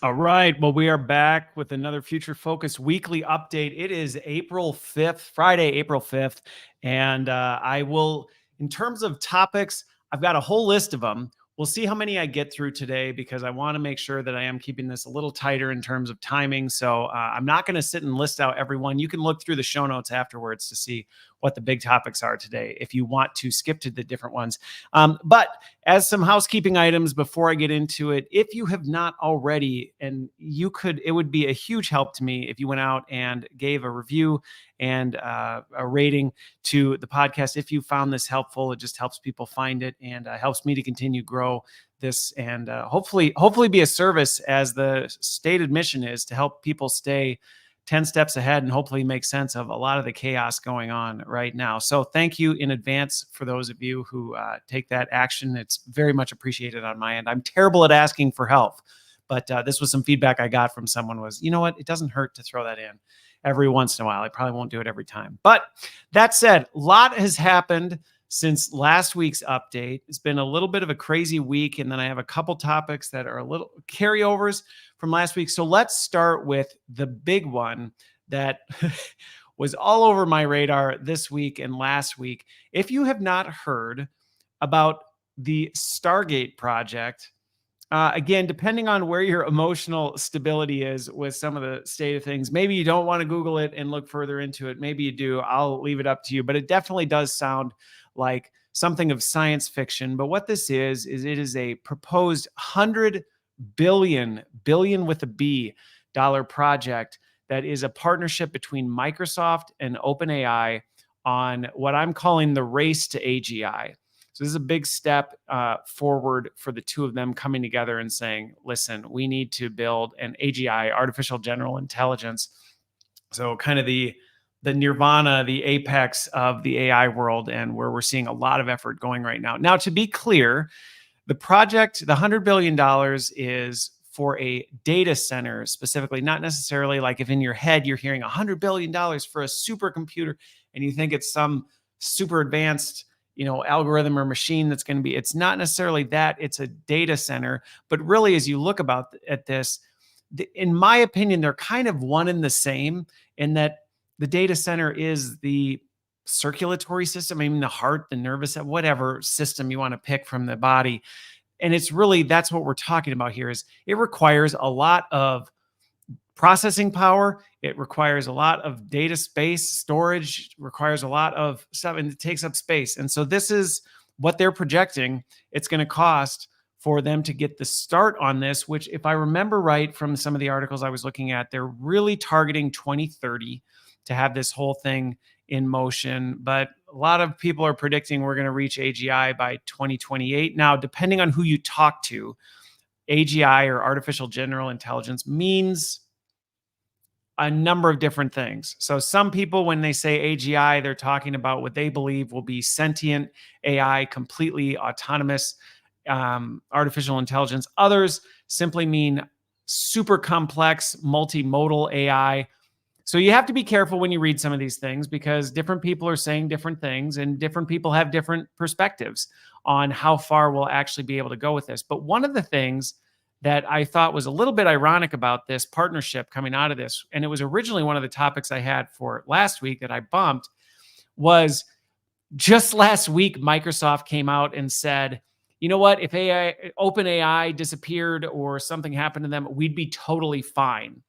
All right. Well, we are back with another Future Focus weekly update. It is April 5th, Friday, April 5th. And I will, in terms of topics, I've got a whole list of them. We'll see how many I get through today because I want to make sure that I am keeping this a little tighter in terms of timing. So I'm not going to sit and list out everyone. You can look through the show notes afterwards to see what the big topics are today if you want to skip to the different ones. But as some housekeeping items before I get into it, if you have not already, and you could, it would be a huge help to me if you went out and gave a review and a rating to the podcast. If you found this helpful, it just helps people find it and helps me to continue grow this and hopefully be a service, as the stated mission is to help people stay 10 steps ahead and hopefully make sense of a lot of the chaos going on right now. So thank you in advance for those of you who take that action. It's very much appreciated on my end. I'm terrible at asking for help, but this was some feedback I got from someone was, you know what, it doesn't hurt to throw that in every once in a while. I probably won't do it every time. But that said, a lot has happened since last week's update. It's been a little bit of a crazy week, and then I have a couple topics that are a little carryovers from last week. So let's start with the big one that was all over my radar this week and last week. If you have not heard about the Stargate project, again, depending on where your emotional stability is with some of the state of things, maybe you don't want to Google it and look further into it. Maybe you do. I'll leave it up to you. But it definitely does sound like something of science fiction. But what this is it is a proposed $100 billion with a B dollar project that is a partnership between Microsoft and OpenAI on what I'm calling the race to AGI. So this is a big step forward for the two of them coming together and saying, listen, we need to build an AGI, artificial general intelligence. So kind of the nirvana, the apex of the AI world, and where we're seeing a lot of effort going right now. Now, to be clear, the project, the $100 billion is for a data center specifically, not necessarily like if in your head you're hearing $100 billion for a supercomputer and you think it's some super advanced algorithm or machine that's going to be, it's not necessarily that. It's a data center. But really, as you look at this, in my opinion, they're kind of one and the same, in that the data center is the circulatory system, I mean, the heart, the nervous, whatever system you want to pick from the body. And it's really, that's what we're talking about here, is it requires a lot of processing power. It requires a lot of data space, storage, requires a lot of stuff, and it takes up space. And so this is what they're projecting it's going to cost for them to get the start on this, which, if I remember right from some of the articles I was looking at, they're really targeting 2030 to have this whole thing in motion. But a lot of people are predicting we're going to reach AGI by 2028. Now, depending on who you talk to, AGI, or artificial general intelligence, means a number of different things. So some people, when they say AGI, they're talking about what they believe will be sentient AI, completely autonomous artificial intelligence. Others simply mean super complex, multimodal AI. So you have to be careful when you read some of these things, because different people are saying different things and different people have different perspectives on how far we'll actually be able to go with this. But one of the things that I thought was a little bit ironic about this partnership coming out of this, and it was originally one of the topics I had for last week that I bumped, was just last week, Microsoft came out and said, you know what, if OpenAI disappeared or something happened to them, we'd be totally fine.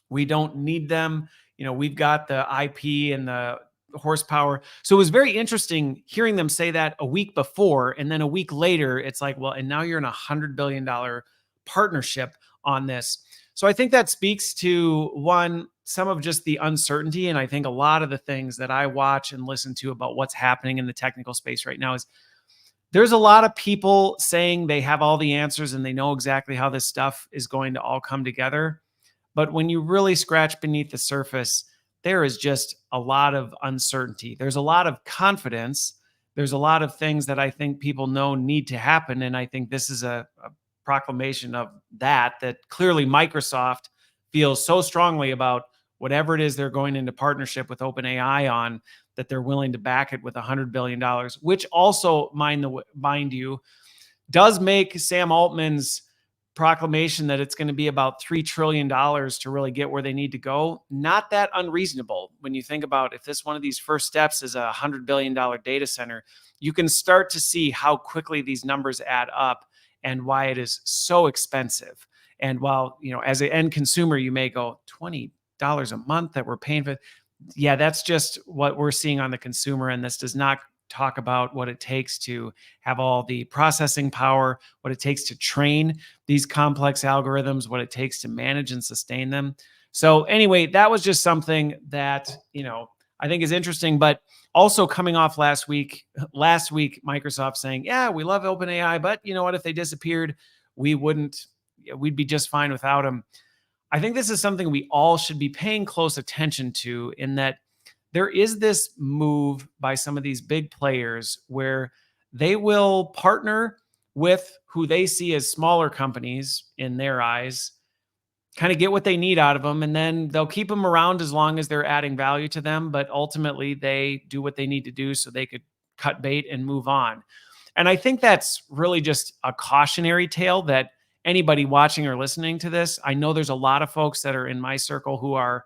We don't need them. We've got the IP and the horsepower. So it was very interesting hearing them say that a week before, and then a week later, it's like, well, and now you're in $100 billion partnership on this. So I think that speaks to, one, some of just the uncertainty. And I think a lot of the things that I watch and listen to about what's happening in the technical space right now is there's a lot of people saying they have all the answers and they know exactly how this stuff is going to all come together. But when you really scratch beneath the surface, there is just a lot of uncertainty. There's a lot of confidence. There's a lot of things that I think people know need to happen. And I think this is a proclamation of that clearly Microsoft feels so strongly about whatever it is they're going into partnership with OpenAI on, that they're willing to back it with $100 billion, which also, mind you, does make Sam Altman's proclamation that it's going to be about $3 trillion to really get where they need to go. Not that unreasonable when you think about if this one of these first steps is a $100 billion data center, you can start to see how quickly these numbers add up and why it is so expensive. And while, as an end consumer, you may go, $20 a month that we're paying for. Yeah, that's just what we're seeing on the consumer. And this does not talk about what it takes to have all the processing power, what it takes to train these complex algorithms, what it takes to manage and sustain them. So anyway, that was just something that, I think is interesting, but also coming off last week, Microsoft saying, yeah, we love OpenAI, but you know what, if they disappeared, we'd be just fine without them. I think this is something we all should be paying close attention to, in that there is this move by some of these big players where they will partner with who they see as smaller companies in their eyes, kind of get what they need out of them, and then they'll keep them around as long as they're adding value to them. But ultimately, they do what they need to do so they could cut bait and move on. And I think that's really just a cautionary tale that anybody watching or listening to this, I know there's a lot of folks that are in my circle who are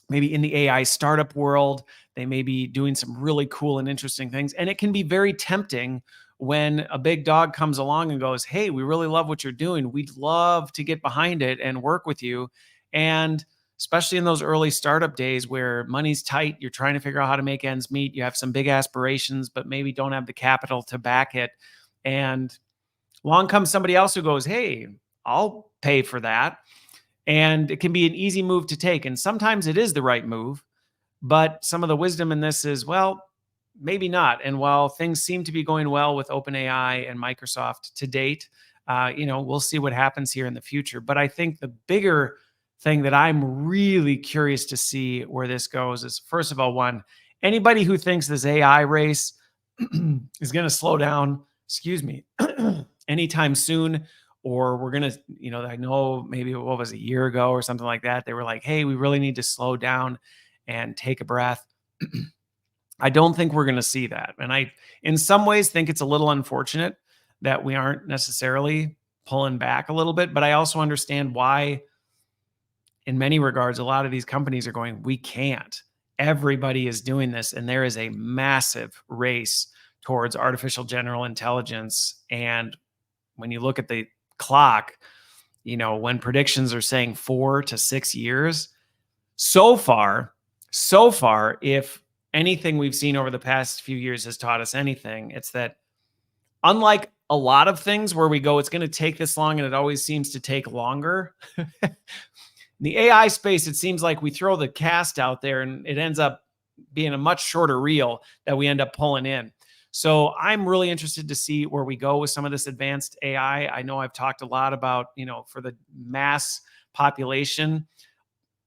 maybe in the AI startup world. They may be doing some really cool and interesting things. And it can be very tempting when a big dog comes along and goes, hey, we really love what you're doing. We'd love to get behind it and work with you. And especially in those early startup days where money's tight, you're trying to figure out how to make ends meet. You have some big aspirations, but maybe don't have the capital to back it. And along comes somebody else who goes, hey, I'll pay for that. And it can be an easy move to take. And sometimes it is the right move, but some of the wisdom in this is, well, maybe not. And while things seem to be going well with OpenAI and Microsoft to date, we'll see what happens here in the future. But I think the bigger thing that I'm really curious to see where this goes is, first of all, anybody who thinks this AI race is going to slow down, anytime soon, or we're going to, I know maybe what was a year ago or something like that, they were like, hey, we really need to slow down and take a breath. I don't think we're going to see that. And I, in some ways, think it's a little unfortunate that we aren't necessarily pulling back a little bit, but I also understand why, in many regards, a lot of these companies are going, we can't. Everybody is doing this, and there is a massive race towards artificial general intelligence. And when you look at the clock, when predictions are saying 4 to 6 years, so far, if anything we've seen over the past few years has taught us anything, it's that unlike a lot of things where we go, it's going to take this long, and it always seems to take longer. In the AI space, it seems like we throw the cast out there and it ends up being a much shorter reel that we end up pulling in. So I'm really interested to see where we go with some of this advanced AI. I know I've talked a lot about, for the mass population,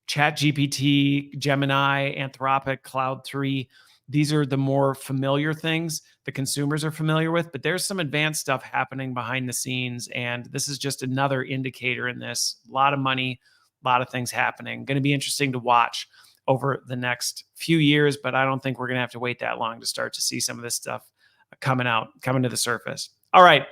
ChatGPT, Gemini, Anthropic, Cloud 3. These are the more familiar things the consumers are familiar with, but there's some advanced stuff happening behind the scenes. And this is just another indicator in this. A lot of money, a lot of things happening. Going to be interesting to watch over the next few years, but I don't think we're going to have to wait that long to start to see some of this stuff coming to the surface. All right.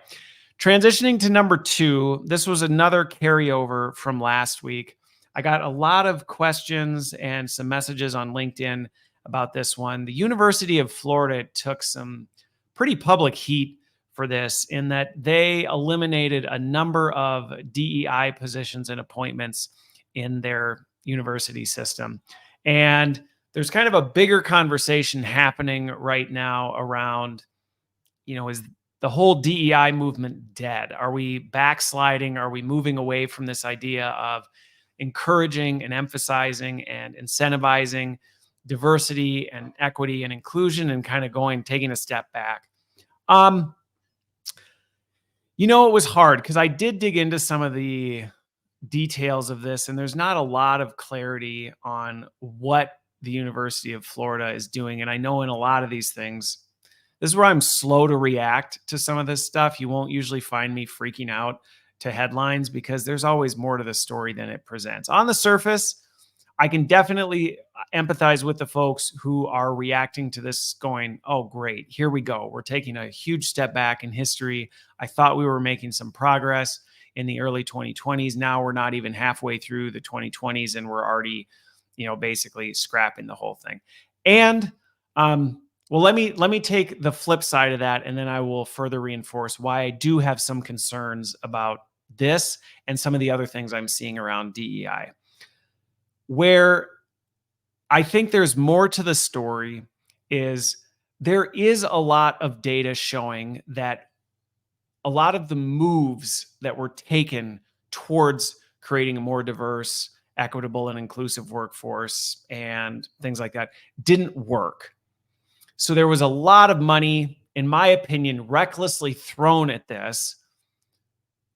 Transitioning to number 2, this was another carryover from last week. I got a lot of questions and some messages on LinkedIn about this one. The University of Florida took some pretty public heat for this, in that they eliminated a number of DEI positions and appointments in their university system. And there's kind of a bigger conversation happening right now around, is the whole DEI movement dead? Are we backsliding? Are we moving away from this idea of encouraging and emphasizing and incentivizing diversity and equity and inclusion, and kind of taking a step back? It was hard because I did dig into some of the details of this, and there's not a lot of clarity on what the University of Florida is doing. And I know in a lot of these things, this is where I'm slow to react to some of this stuff. You won't usually find me freaking out to headlines because there's always more to the story than it presents. On the surface, I can definitely empathize with the folks who are reacting to this going, oh, great, here we go. We're taking a huge step back in history. I thought we were making some progress. in the early 2020s. Now we're not even halfway through the 2020s and we're already, basically scrapping the whole thing. And well, let me take the flip side of that, and then I will further reinforce why I do have some concerns about this and some of the other things I'm seeing around DEI. Where I think there's more to the story is there is a lot of data showing that a lot of the moves that were taken towards creating a more diverse, equitable, and inclusive workforce and things like that didn't work. So there was a lot of money, in my opinion, recklessly thrown at this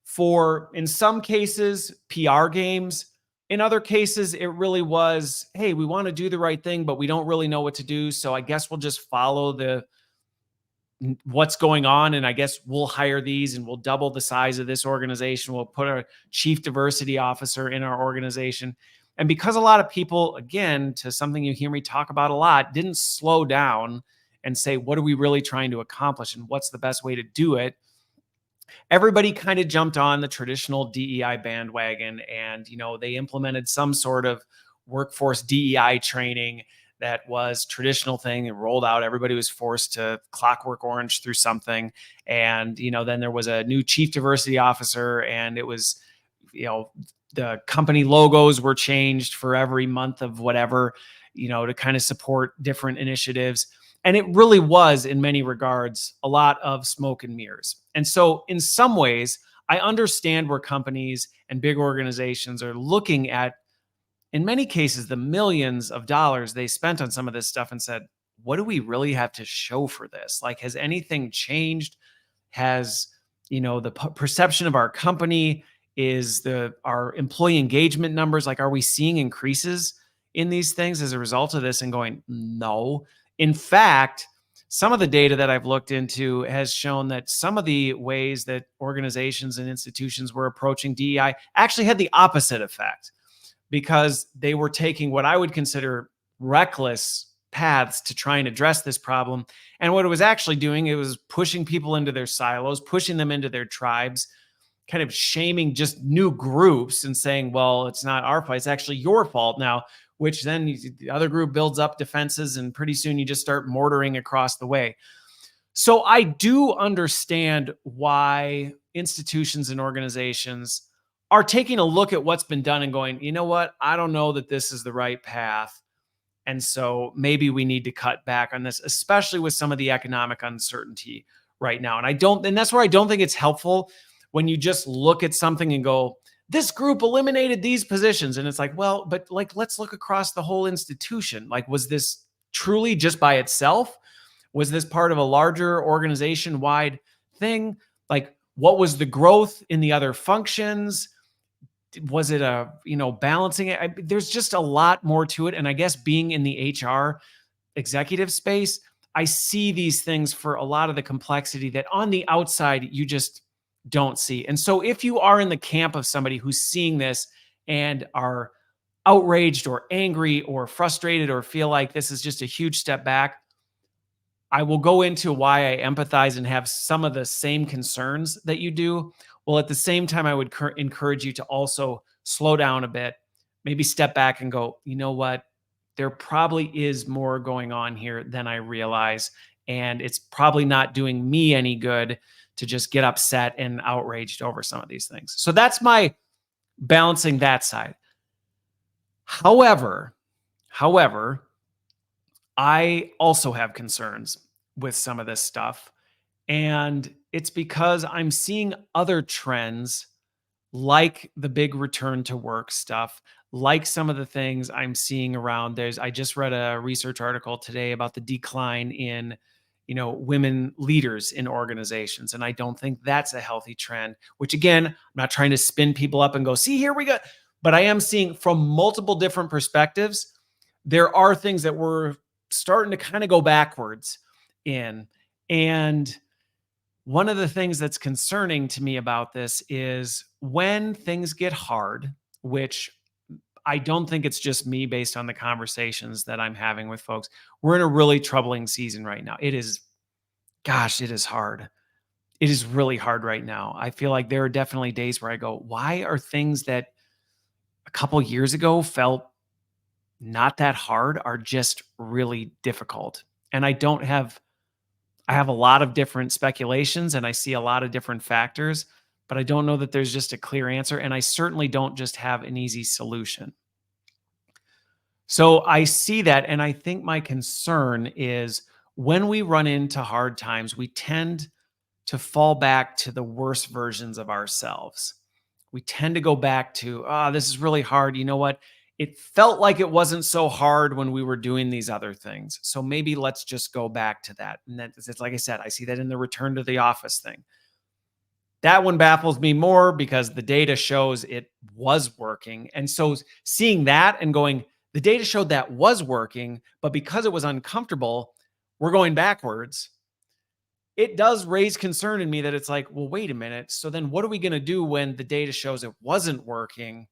for, in some cases, PR games. In other cases, it really was, hey, we want to do the right thing, but we don't really know what to do. So I guess we'll just follow what's going on. And I guess we'll hire these and we'll double the size of this organization. We'll put a chief diversity officer in our organization. And because a lot of people, again, to something you hear me talk about a lot, didn't slow down and say, what are we really trying to accomplish and what's the best way to do it? Everybody kind of jumped on the traditional DEI bandwagon, and they implemented some sort of workforce DEI training that was traditional thing and rolled out. Everybody was forced to clockwork orange through something. And then there was a new chief diversity officer, and it was the company logos were changed for every month of whatever, to kind of support different initiatives. And it really was, in many regards, a lot of smoke and mirrors. And so in some ways, I understand where companies and big organizations are looking at, in many cases, the millions of dollars they spent on some of this stuff and said, what do we really have to show for this? Like, has anything changed? Has, the perception of our company, is our employee engagement numbers, like, are we seeing increases in these things as a result of this? And going, no. In fact, some of the data that I've looked into has shown that some of the ways that organizations and institutions were approaching DEI actually had the opposite effect, because they were taking what I would consider reckless paths to try and address this problem. And what it was actually doing, it was pushing people into their silos, pushing them into their tribes, kind of shaming just new groups and saying, well, it's not our fault, it's actually your fault now, which then the other group builds up defenses, and pretty soon you just start mortaring across the way. So I do understand why institutions and organizations are taking a look at what's been done and going, you know what, I don't know that this is the right path. And so maybe we need to cut back on this, especially with some of the economic uncertainty right now. And that's where I don't think it's helpful when you just look at something and go, this group eliminated these positions. And it's like, well, but like, let's look across the whole institution. Like, was this truly just by itself? Was this part of a larger organization-wide thing? Like, what was the growth in the other functions? Was it a, balancing it? There's just a lot more to it. And I guess being in the HR executive space, I see these things for a lot of the complexity that on the outside, you just don't see. And so if you are in the camp of somebody who's seeing this and are outraged or angry or frustrated or feel like this is just a huge step back, I will go into why I empathize and have some of the same concerns that you do. Well, at the same time, I would encourage you to also slow down a bit, maybe step back and go, you know what? There probably is more going on here than I realize. And it's probably not doing me any good to just get upset and outraged over some of these things. So that's my balancing that side. However, I also have concerns with some of this stuff. And it's because I'm seeing other trends, like the big return to work stuff, like some of the things I'm seeing around. I just read a research article today about the decline in, women leaders in organizations. And I don't think that's a healthy trend, which, again, I'm not trying to spin people up and go, see, here we go. But I am seeing from multiple different perspectives, there are things that we're starting to kind of go backwards in. And one of the things that's concerning to me about this is when things get hard, which I don't think it's just me based on the conversations that I'm having with folks. We're in a really troubling season right now. It is hard. it is really hard right now. I feel like there are definitely days where I go, why are things that a couple years ago felt not that hard are just really difficult? And I have a lot of different speculations and I see a lot of different factors, but I don't know that there's just a clear answer. And I certainly don't just have an easy solution. So I see that. And I think my concern is when we run into hard times, we tend to fall back to the worst versions of ourselves. We tend to go back to, oh, this is really hard. You know what? It felt like it wasn't so hard when we were doing these other things. So maybe let's just go back to that. And that's it's like I said, I see that in the return to the office thing. That one baffles me more because the data shows it was working. And so seeing that and going, the data showed that was working, but because it was uncomfortable, we're going backwards. It does raise concern in me that it's like, well, wait a minute. So then what are we going to do when the data shows it wasn't working?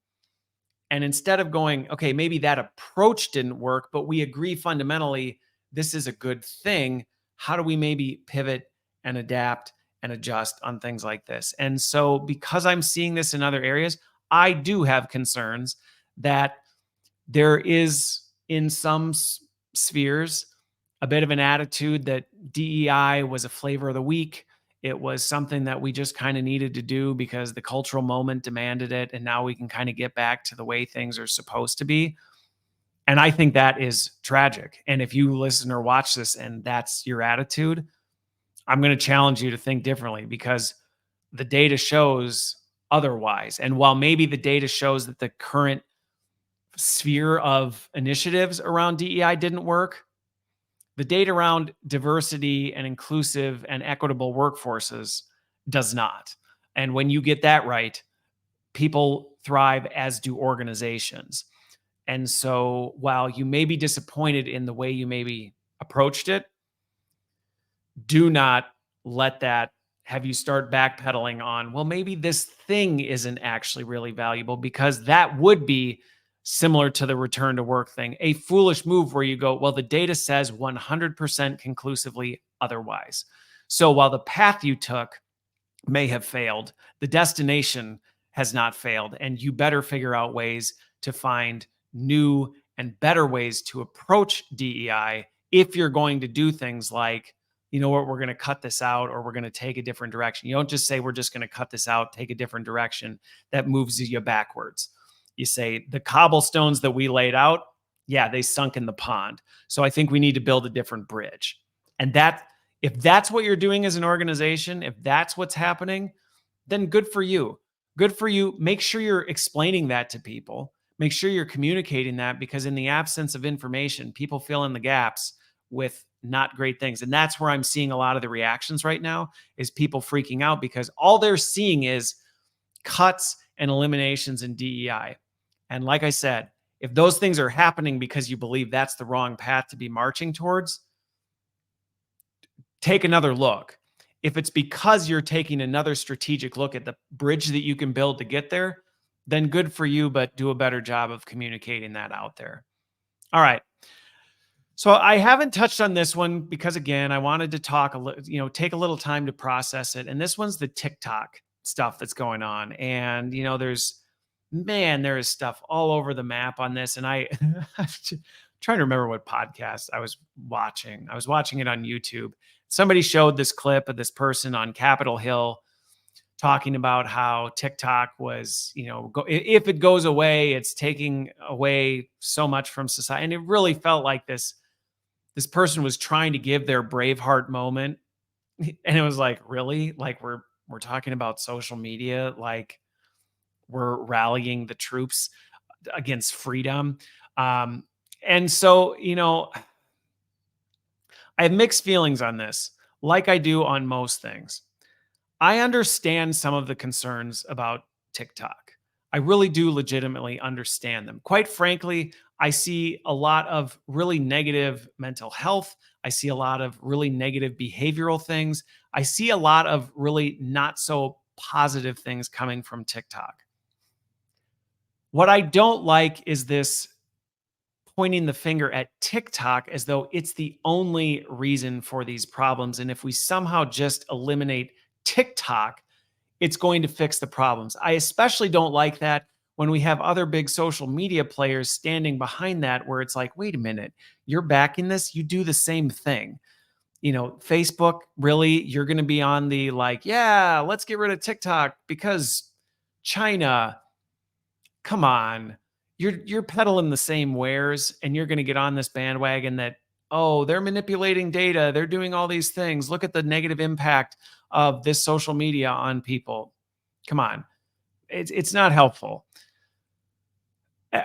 And instead of going, okay, maybe that approach didn't work, but we agree fundamentally this is a good thing. How do we maybe pivot and adapt and adjust on things like this? And so, because I'm seeing this in other areas, I do have concerns that there is in some spheres a bit of an attitude that DEI was a flavor of the week. It was something that we just kind of needed to do because the cultural moment demanded it. And now we can kind of get back to the way things are supposed to be. And I think that is tragic. And if you listen or watch this and that's your attitude, I'm going to challenge you to think differently because the data shows otherwise. And while maybe the data shows that the current sphere of initiatives around DEI didn't work, the data around diversity and inclusive and equitable workforces does not. And when you get that right, people thrive, as do organizations. And so while you may be disappointed in the way you maybe approached it, do not let that have you start backpedaling on, well, maybe this thing isn't actually really valuable, because that would be similar to the return to work thing, a foolish move where you go, well, the data says 100% conclusively otherwise. So while the path you took may have failed, the destination has not failed. And you better figure out ways to find new and better ways to approach DEI if you're going to do things like, you know what, we're going to cut this out or we're going to take a different direction. You don't just say, we're just going to cut this out, take a different direction that moves you backwards. You say, the cobblestones that we laid out, yeah, they sunk in the pond. So I think we need to build a different bridge. And that, if that's what you're doing as an organization, if that's what's happening, then good for you. Good for you. Make sure you're explaining that to people. Make sure you're communicating that, because in the absence of information, people fill in the gaps with not great things. And that's where I'm seeing a lot of the reactions right now, is people freaking out because all they're seeing is cuts and eliminations in DEI. And like I said, if those things are happening because you believe that's the wrong path to be marching towards, take another look. If it's because you're taking another strategic look at the bridge that you can build to get there, then good for you, but do a better job of communicating that out there. All right. So I haven't touched on this one because, again, I wanted to talk a little, take a little time to process it. And this one's the TikTok stuff that's going on. And, there is stuff all over the map on this. And I'm trying to remember what podcast I was watching. I was watching it on YouTube. Somebody showed this clip of this person on Capitol Hill talking about how TikTok was, if it goes away, it's taking away so much from society. And it really felt like this person was trying to give their Braveheart moment. And it was like, really? Like we're talking about social media, like we're rallying the troops against freedom. And so, I have mixed feelings on this, like I do on most things. I understand some of the concerns about TikTok. I really do legitimately understand them. Quite frankly, I see a lot of really negative mental health. I see a lot of really negative behavioral things. I see a lot of really not so positive things coming from TikTok. What I don't like is this pointing the finger at TikTok as though it's the only reason for these problems. And if we somehow just eliminate TikTok, it's going to fix the problems. I especially don't like that when we have other big social media players standing behind that, where it's like, wait a minute, you're backing this, you do the same thing. Facebook, really, you're going to be on the like, yeah, let's get rid of TikTok because China, come on. You're peddling the same wares, and you're going to get on this bandwagon that, oh, they're manipulating data, they're doing all these things. Look at the negative impact of this social media on people. Come on. It's not helpful. Uh,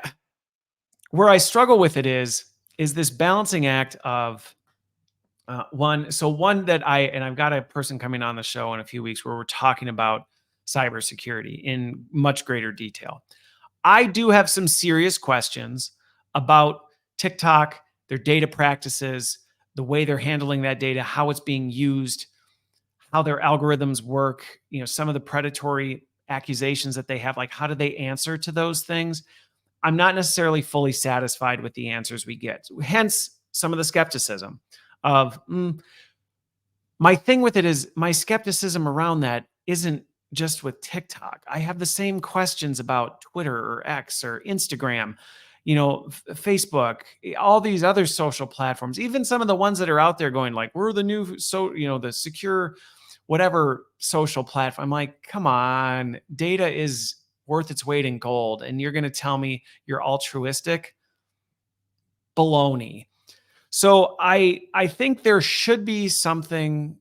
Where I struggle with it is this balancing act of one that I've got a person coming on the show in a few weeks where we're talking about cybersecurity in much greater detail. I do have some serious questions about TikTok, their data practices, the way they're handling that data, how it's being used, how their algorithms work, some of the predatory accusations that they have, like how do they answer to those things? I'm not necessarily fully satisfied with the answers we get. Hence some of the skepticism of my thing with it is my skepticism around that isn't just with TikTok. I have the same questions about Twitter or X or Instagram, Facebook, all these other social platforms, even some of the ones that are out there going like, we're the new, the secure, whatever social platform. I'm like, come on, data is worth its weight in gold. And you're going to tell me you're altruistic? Baloney. So I think there should be something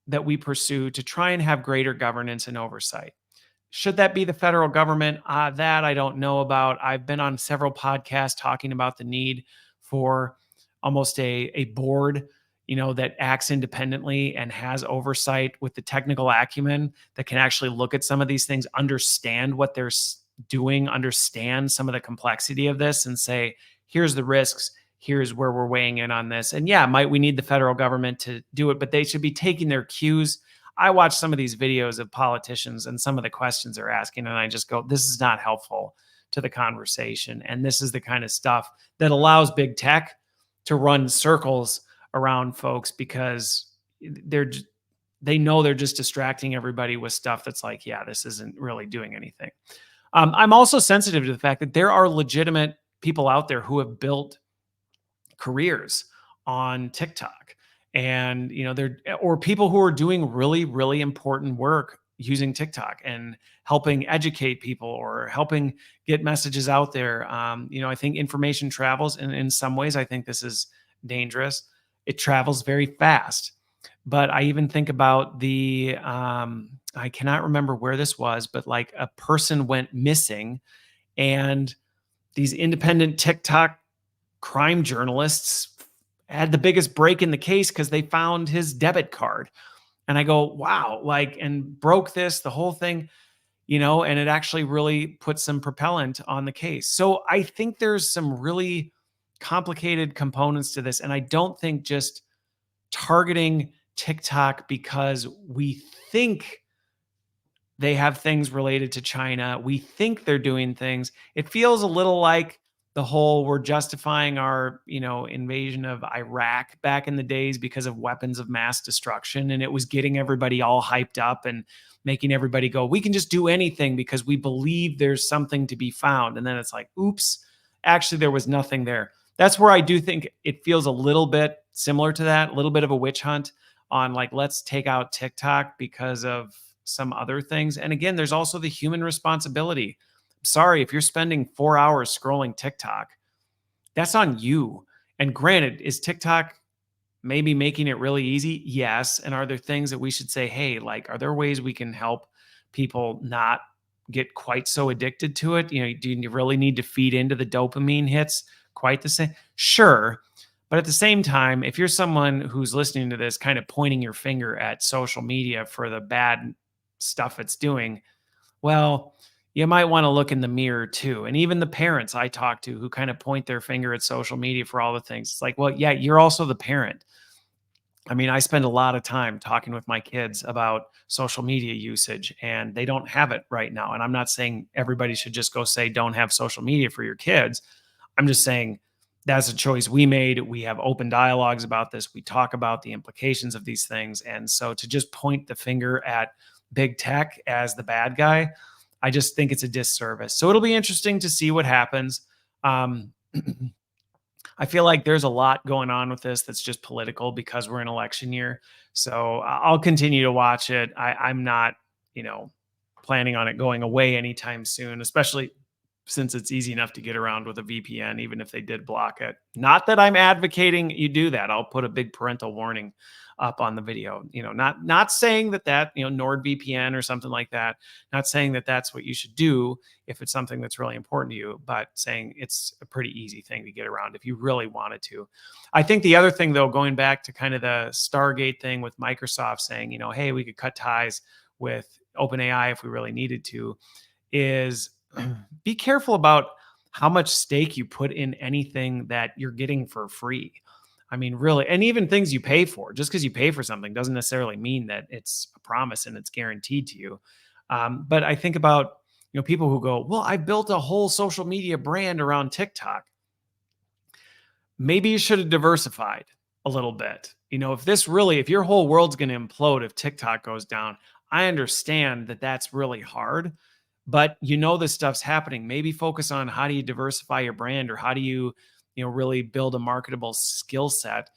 that we pursue to try and have greater governance and oversight. Should that be the federal government? That I don't know about. I've been on several podcasts talking about the need for almost a board, that acts independently and has oversight with the technical acumen that can actually look at some of these things, understand what they're doing, understand some of the complexity of this, and say, here's the risks. Here's where we're weighing in on this. And yeah, might we need the federal government to do it, but they should be taking their cues. I watch some of these videos of politicians and some of the questions they're asking, and I just go, this is not helpful to the conversation. And this is the kind of stuff that allows big tech to run circles around folks because they know they're just distracting everybody with stuff that's like, yeah, this isn't really doing anything. I'm also sensitive to the fact that there are legitimate people out there who have built careers on TikTok, and they're or people who are doing really, really important work using TikTok and helping educate people or helping get messages out there. I think information travels, and in some ways, I think this is dangerous. It travels very fast. But I even think about I cannot remember where this was, but like a person went missing, and these independent TikTok crime journalists had the biggest break in the case because they found his debit card. And I go, wow, and broke the whole thing, and it actually really put some propellant on the case. So I think there's some really complicated components to this. And I don't think just targeting TikTok because we think they have things related to China, we think they're doing things. It feels a little like the whole we're justifying our, invasion of Iraq back in the days because of weapons of mass destruction. And it was getting everybody all hyped up and making everybody go, we can just do anything because we believe there's something to be found. And then it's like, oops, actually, there was nothing there. That's where I do think it feels a little bit similar to that, a little bit of a witch hunt on like, let's take out TikTok because of some other things. And again, there's also the human responsibility. Sorry, if you're spending 4 hours scrolling TikTok, that's on you. And granted, is TikTok maybe making it really easy? Yes. And are there things that we should say, hey, like, are there ways we can help people not get quite so addicted to it? Do you really need to feed into the dopamine hits quite the same? Sure. But at the same time, if you're someone who's listening to this kind of pointing your finger at social media for the bad stuff it's doing, well, you might want to look in the mirror too. And even the parents I talk to who kind of point their finger at social media for all the things, it's like, well, yeah, you're also the parent. I mean, I spend a lot of time talking with my kids about social media usage, and they don't have it right now. And I'm not saying everybody should just go say, don't have social media for your kids. I'm just saying that's a choice we made. We have open dialogues about this. We talk about the implications of these things. And so to just point the finger at big tech as the bad guy, I just think it's a disservice. So it'll be interesting to see what happens. Um, I feel like there's a lot going on with this that's just political because we're in election year. So I'll continue to watch it. I'm not, you know, planning on it going away anytime soon, especially since it's easy enough to get around with a VPN, even if they did block it. Not that I'm advocating you do that. I'll put a big parental warning up on the video. You know, not saying that NordVPN or something like that. Not saying that that's what you should do if it's something that's really important to you, but saying it's a pretty easy thing to get around if you really wanted to. I think the other thing, though, going back to kind of the Stargate thing with Microsoft saying, hey, we could cut ties with OpenAI if we really needed to, is be careful about how much stake you put in anything that you're getting for free. I mean, really, and even things you pay for. Just because you pay for something doesn't necessarily mean that it's a promise and it's guaranteed to you. But I think about people who go, well, I built a whole social media brand around TikTok. Maybe you should have diversified a little bit. If your whole world's going to implode if TikTok goes down, I understand that that's really hard, but this stuff's happening. Maybe focus on how do you diversify your brand, or how do you, really build a marketable skill set?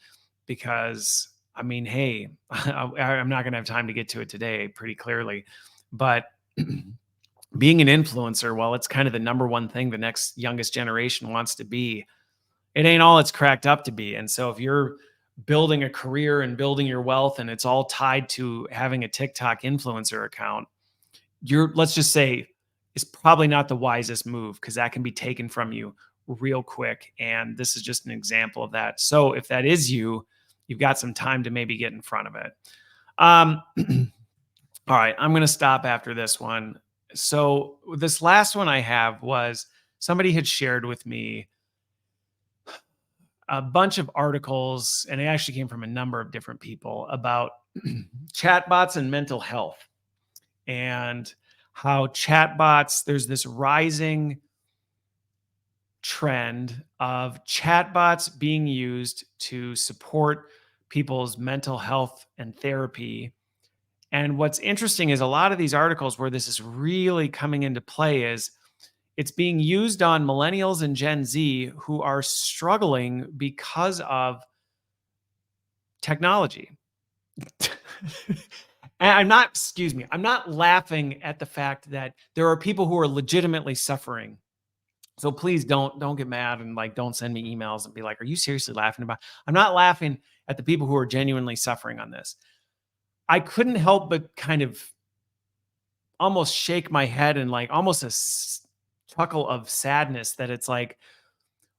Because I mean, hey, I'm not going to have time to get to it today pretty clearly, but being an influencer, well, it's kind of the number one thing the next youngest generation wants to be. It ain't all it's cracked up to be. And so if you're building a career and building your wealth and it's all tied to having a TikTok influencer account, let's just say, it's probably not the wisest move, because that can be taken from you real quick. And this is just an example of that. So if that is you've got some time to maybe get in front of it. All right, I'm going to stop after this one. So this last one I have was somebody had shared with me a bunch of articles, and it actually came from a number of different people, about chatbots and mental health, and how there's this rising trend of chatbots being used to support people's mental health and therapy. And what's interesting is a lot of these articles where this is really coming into play is it's being used on millennials and Gen Z who are struggling because of technology. And I'm not laughing at the fact that there are people who are legitimately suffering. So please don't get mad and don't send me emails and be like, are you seriously laughing about? I'm not laughing at the people who are genuinely suffering on this. I couldn't help but kind of almost shake my head and almost a chuckle of sadness that it's like,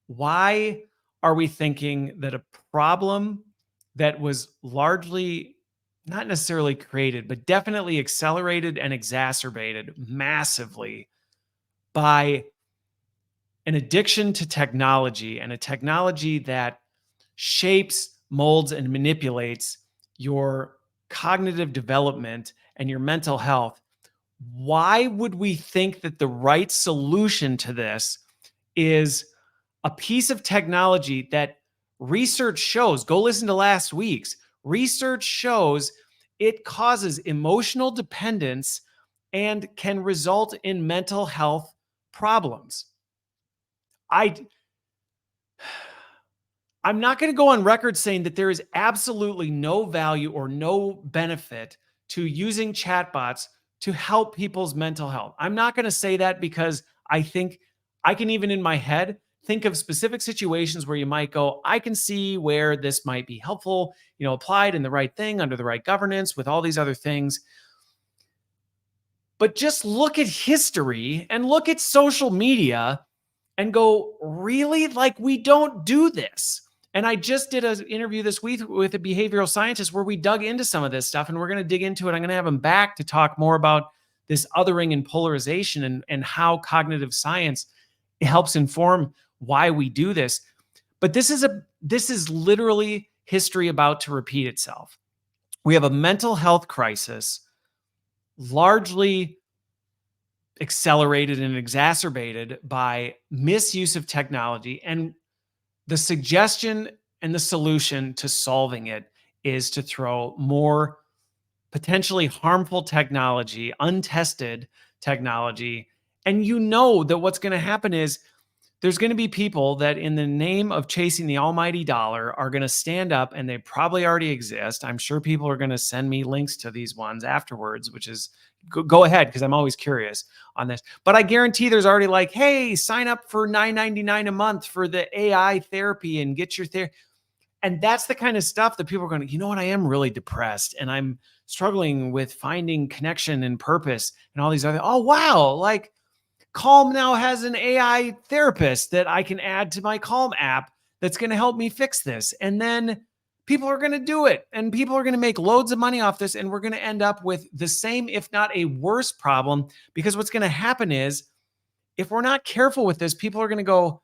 why are we thinking that a problem that was largely not necessarily created, but definitely accelerated and exacerbated massively by an addiction to technology, and a technology that shapes, molds, and manipulates your cognitive development and your mental health? Why would we think that the right solution to this is a piece of technology that research shows, go listen to last week's, research shows it causes emotional dependence and can result in mental health problems? I'm not going to go on record saying that there is absolutely no value or no benefit to using chatbots to help people's mental health. I'm not going to say that, because I think I can, even in my head, think of specific situations where you might go, I can see where this might be helpful, applied in the right thing, under the right governance, with all these other things. But just look at history and look at social media and go, really? We don't do this. And I just did an interview this week with a behavioral scientist where we dug into some of this stuff, and we're going to dig into it. I'm going to have him back to talk more about this othering and polarization, and how cognitive science helps inform why we do this. But this is literally history about to repeat itself. We have a mental health crisis, largely accelerated and exacerbated by misuse of technology. And The suggestion and the solution to solving it is to throw more potentially harmful technology, untested technology. And you know that what's going to happen is there's going to be people that, in the name of chasing the almighty dollar, are going to stand up, and they probably already exist. I'm sure people are going to send me links to these ones afterwards, which is go ahead, because I'm always curious on this. But I guarantee there's already like, hey, sign up for $9.99 a month for the AI therapy and get your therapy. And that's the kind of stuff that people are going to, you know what, I am really depressed and I'm struggling with finding connection and purpose and all these other, oh, wow, like Calm now has an AI therapist that I can add to my Calm app that's going to help me fix this. And then people are going to do it and people are going to make loads of money off this. And we're going to end up with the same, if not a worse problem, because what's going to happen is if we're not careful with this, people are going to go,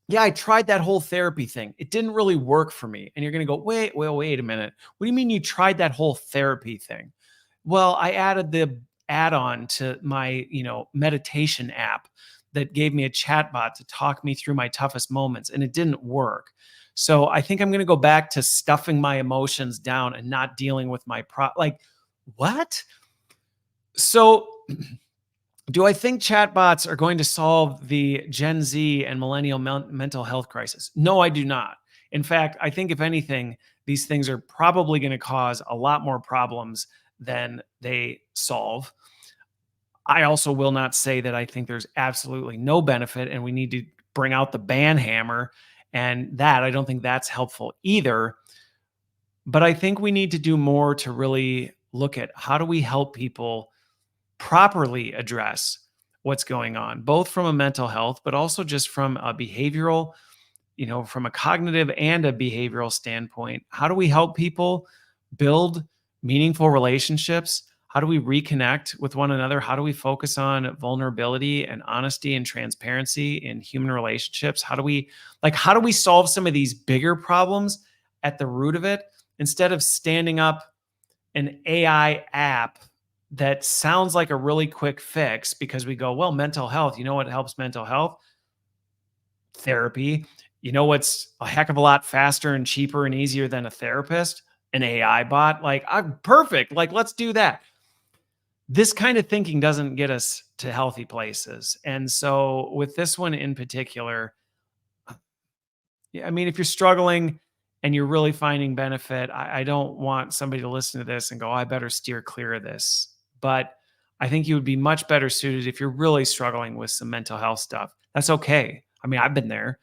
yeah, I tried that whole therapy thing. It didn't really work for me. And you're going to go, wait a minute. What do you mean you tried that whole therapy thing? Well, I added the add-on to my, meditation app that gave me a chatbot to talk me through my toughest moments, and it didn't work. So I think I'm going to go back to stuffing my emotions down and not dealing with my like, what? So do I think chatbots are going to solve the Gen Z and millennial mental health crisis? No, I do not. In fact, I think if anything, these things are probably going to cause a lot more problems than they solve. I also will not say that I think there's absolutely no benefit and we need to bring out the ban hammer, and that I don't think that's helpful either. But I think we need to do more to really look at how do we help people properly address what's going on, both from a mental health, but also just from a behavioral, from a cognitive and a behavioral standpoint. How do we help people build meaningful relationships? How do we reconnect with one another? How do we focus on vulnerability and honesty and transparency in human relationships? How do we solve some of these bigger problems at the root of it, instead of standing up an AI app that sounds like a really quick fix because we go, well, mental health, you know what helps mental health? Therapy. You know what's a heck of a lot faster and cheaper and easier than a therapist? An AI bot. Like, I'm perfect. Like, let's do that. This kind of thinking doesn't get us to healthy places. And so with this one in particular, I mean, if you're struggling and you're really finding benefit, I don't want somebody to listen to this and go, oh, I better steer clear of this. But I think you would be much better suited if you're really struggling with some mental health stuff. That's okay. I mean, I've been there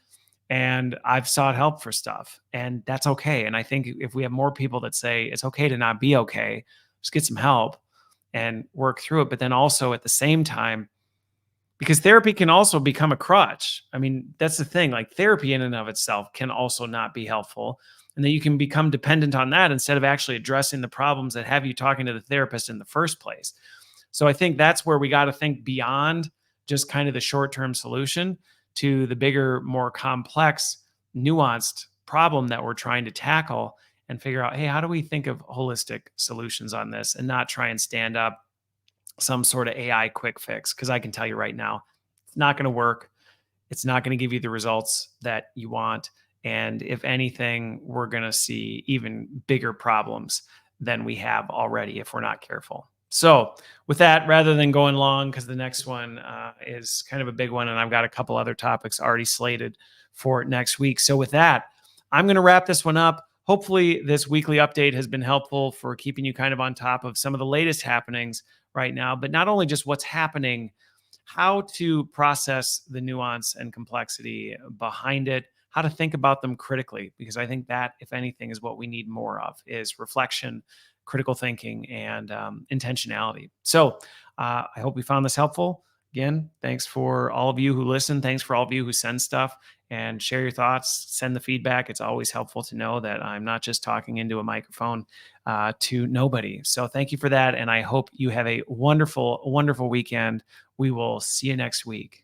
and I've sought help for stuff, and that's okay. And I think if we have more people that say it's okay to not be okay, just get some help and work through it. But then also at the same time, because therapy can also become a crutch. I mean, that's the thing. Like, therapy in and of itself can also not be helpful. And then you can become dependent on that instead of actually addressing the problems that have you talking to the therapist in the first place. So I think that's where we got to think beyond just kind of the short-term solution to the bigger, more complex, nuanced problem that we're trying to tackle, and figure out, hey, how do we think of holistic solutions on this and not try and stand up some sort of AI quick fix? Because I can tell you right now, it's not going to work. It's not going to give you the results that you want. And if anything, we're going to see even bigger problems than we have already if we're not careful. So with that, rather than going long, because the next one is kind of a big one, and I've got a couple other topics already slated for next week. So with that, I'm going to wrap this one up. Hopefully this weekly update has been helpful for keeping you kind of on top of some of the latest happenings right now, but not only just what's happening, how to process the nuance and complexity behind it, how to think about them critically, because I think that, if anything, is what we need more of, is reflection, critical thinking, and intentionality. So I hope we found this helpful. Again, thanks for all of you who listen. Thanks for all of you who send stuff and share your thoughts, send the feedback. It's always helpful to know that I'm not just talking into a microphone to nobody. So thank you for that. And I hope you have a wonderful, wonderful weekend. We will see you next week.